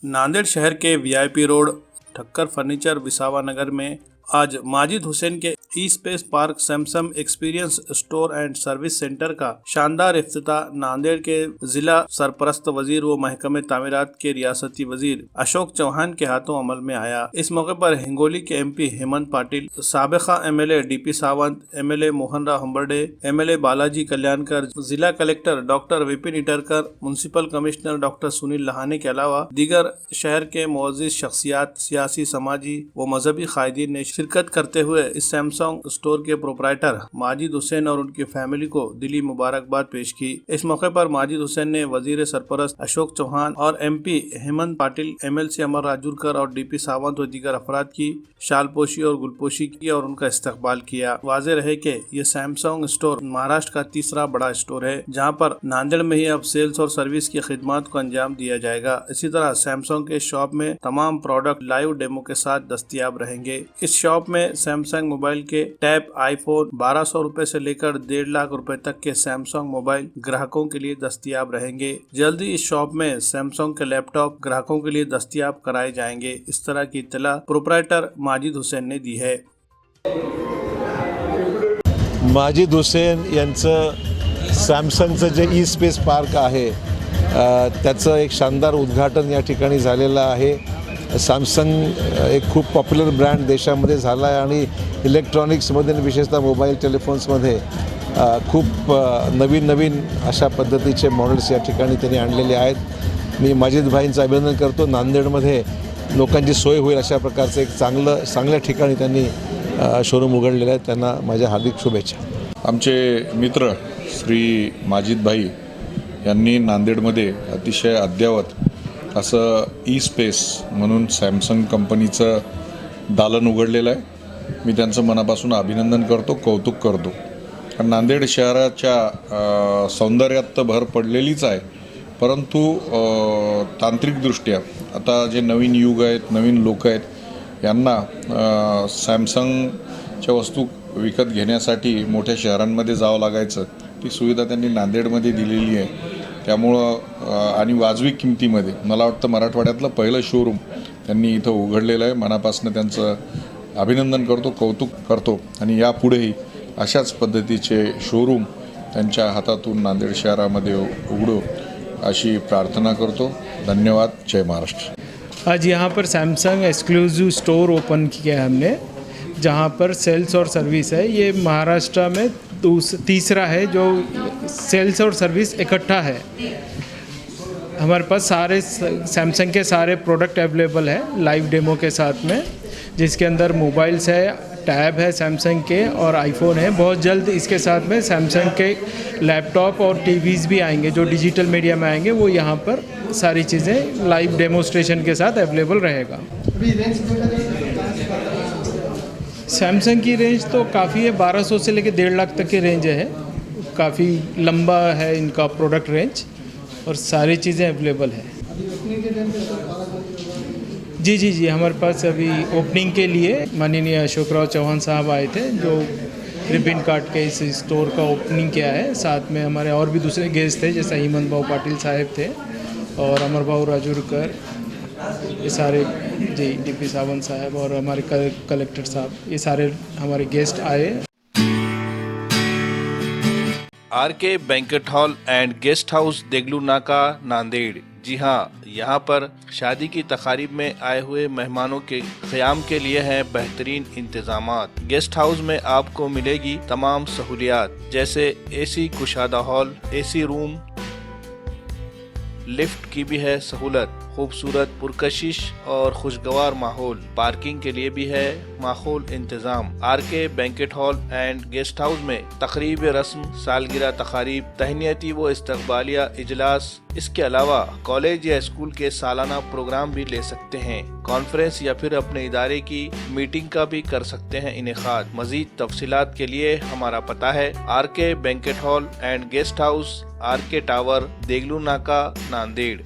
नांदेड़ शहर के VIP road Thakkar furniture विसावा नगर में आज माजिद हुसैन के e space park Samsung experience store and service centre का शानदार इफ्तिताह नांदेड़ के जिला सरपरस्त वजीर व महकमे तामीरात के रियासती वजीर अशोक चौहान के हाथों अमल में आया। इस मौके पर हिंगोली के एमपी हेमंत पाटिल, साबिका MLA DP Sawant, MLA Mohan Rao Hambarde, MLA Balaji Kalyankar, जिला collector doctor Vipin Itarkar, municipal commissioner doctor Sunil Lahane के अलावा दीगर शहर के मुअज़्ज़िज़ शख्सियात, सियासी, समाजी व मजहबी कायदीन ने शिरकत करते हुए इस सैमसंग स्टोर के प्रोपराइटर माजिद हुसैन और उनकी फैमिली को दिली मुबारकबाद पेश की। इस मौके पर माजिद हुसैन ने वजीर सरपरस्त अशोक चौहान और एमपी हेमंत पाटिल, एमएलसी अमर राजूरकर और डीपी सावंत व दीगर अफराद की शालपोशी और गुलपोशी की और उनका इस्तकबाल किया। वाज़ेह रहे कि ये सैमसंग स्टोर महाराष्ट्र का तीसरा बड़ा स्टोर है, जहाँ पर नांदेड़ में ही अब सेल्स और सर्विस की खिदमत को अंजाम दिया जाएगा। इसी तरह सैमसंग के शॉप में तमाम प्रोडक्ट लाइव डेमो के साथ दस्तयाब रहेंगे। इस शॉप में सैमसंग मोबाइल के टैब, आईफोन 1200 रुपए से लेकर 1.5 लाख रुपए तक के सैमसंग मोबाइल ग्राहकों के लिए दस्तयाब रहेंगे। जल्दी इस शॉप में सैमसंग के लैपटॉप ग्राहकों के लिए दस्तयाब कराए जाएंगे। इस तरह की इत्तला प्रोपराइटर माजिद हुसैन ने दी है। माजिद हुसैन यांचं सॅमसंगचं जे ई स्पेस पार्क आहे त्याचं एक शानदार उद्घाटन या ठिकाणी झालेलं आहे। सॅमसंग एक खूप पॉप्युलर ब्रँड देशामध्ये झाला आहे आणि इलेक्ट्रॉनिक्समध्ये विशेषतः मोबाईल टेलिफोन्समध्ये खूप नवीन अशा पद्धतीचे मॉडेल्स या ठिकाणी त्यांनी आणलेले आहेत। मी माजिद भाईंचं अभिनंदन करतो। नांदेडमध्ये लोकांची सोय होईल अशा प्रकारचं एक चांगल्या ठिकाणी त्यांनी शोरूम उघडलेलं आहे। त्यांना माझ्या हार्दिक शुभेच्छा। आमचे मित्र श्री माजिद भाई यांनी नांदेडमध्ये अतिशय अद्ययावत असं ई स्पेस म्हणून सॅमसंग कंपनीचं दालन उघडलेलं आहे। मी त्यांचं मनापासून अभिनंदन करतो, कौतुक करतो। कारण नांदेड शहराच्या सौंदर्यात तर भर पडलेलीच आहे, परंतु तांत्रिकदृष्ट्या आता जे नवीन युग आहेत, नवीन लोक आहेत, यांना सॅमसंगच्या वस्तू विकत घेण्यासाठी मोठ्या शहरांमध्ये जावं लागायचं। ती सुविधा त्यांनी नांदेडमध्ये दिलेली आहे। त्यामुळं आणि वाजवी किमतीमध्ये मला वाटतं मराठवाड्यातलं पहिलं शोरूम त्यांनी इथं उघडलेलं आहे। मनापासून त्यांचं अभिनंदन करतो, कौतुक करतो आणि यापुढेही अशाच पद्धतीचे शोरूम त्यांच्या हातातून नांदेड शहरामध्ये उघडो अशी प्रार्थना करतो। धन्यवाद। जय महाराष्ट्र। आज यहाँ पर सैमसंग एक्सक्लूसिव स्टोर ओपन किया है हमने, जहाँ पर सेल्स और सर्विस है। ये महाराष्ट्र में तीसरा है जो सेल्स और सर्विस इकट्ठा है। हमारे पास सारे सैमसंग के सारे प्रोडक्ट अवेलेबल है लाइव डेमो के साथ में, जिसके अंदर मोबाइल्स है, टैब है सैमसंग के और आईफोन है। बहुत जल्द इसके साथ में सैमसंग के लैपटॉप और टीवीज़ भी आएंगे जो डिजिटल मीडिया में आएंगे। वो यहाँ पर सारी चीज़ें लाइव डेमोस्ट्रेशन के साथ अवेलेबल रहेगा। सैमसंग की रेंज तो काफ़ी है, 1200 से लेकर 1.5 लाख तक की रेंज है। काफ़ी लंबा है इनका प्रोडक्ट रेंज और सारी चीज़ें अवेलेबल है। जी, हमारे पास अभी ओपनिंग के लिए माननीय अशोक राव चौहान साहब आए थे, जो रिबन काट के इस स्टोर का ओपनिंग किया है। साथ में हमारे और भी दूसरे गेस्ट थे, जैसे हेमंत भाऊ पाटिल साहब थे और अमर भाऊ राजूरकर, ये सारे जी, डीपी सावंत साहब और हमारे कलेक्टर साहब, ये सारे हमारे गेस्ट आए। RK banquet hall and guest house Deglur Naka Nanded. जी हाँ, यहाँ पर शादी की तकारीब में आए हुए मेहमानों के क़याम के लिए हैं बेहतरीन इंतजामात। गेस्ट हाउस में आपको मिलेगी तमाम सहूलियात, जैसे एसी कुशादा हॉल, एसी रूम, लिफ्ट की भी है सहूलत, खूबसूरत पुरकशिश और खुशगवार माहौल, पार्किंग के लिए भी है माहौल इंतजाम। RK banquet hall and guest house में तकरीब रस्म, सालगिरह तकारीब, तहनीती व इस्तकबालिया इजलास, इसके अलावा कॉलेज या स्कूल के सालाना प्रोग्राम भी ले सकते हैं। कॉन्फ्रेंस या फिर अपने इदारे की मीटिंग का भी कर सकते हैं इनेकाद। मजीद तफसीलात के लिए हमारा पता है RK banquet hall and guest house, RK tower, Deglur Naka, Nanded.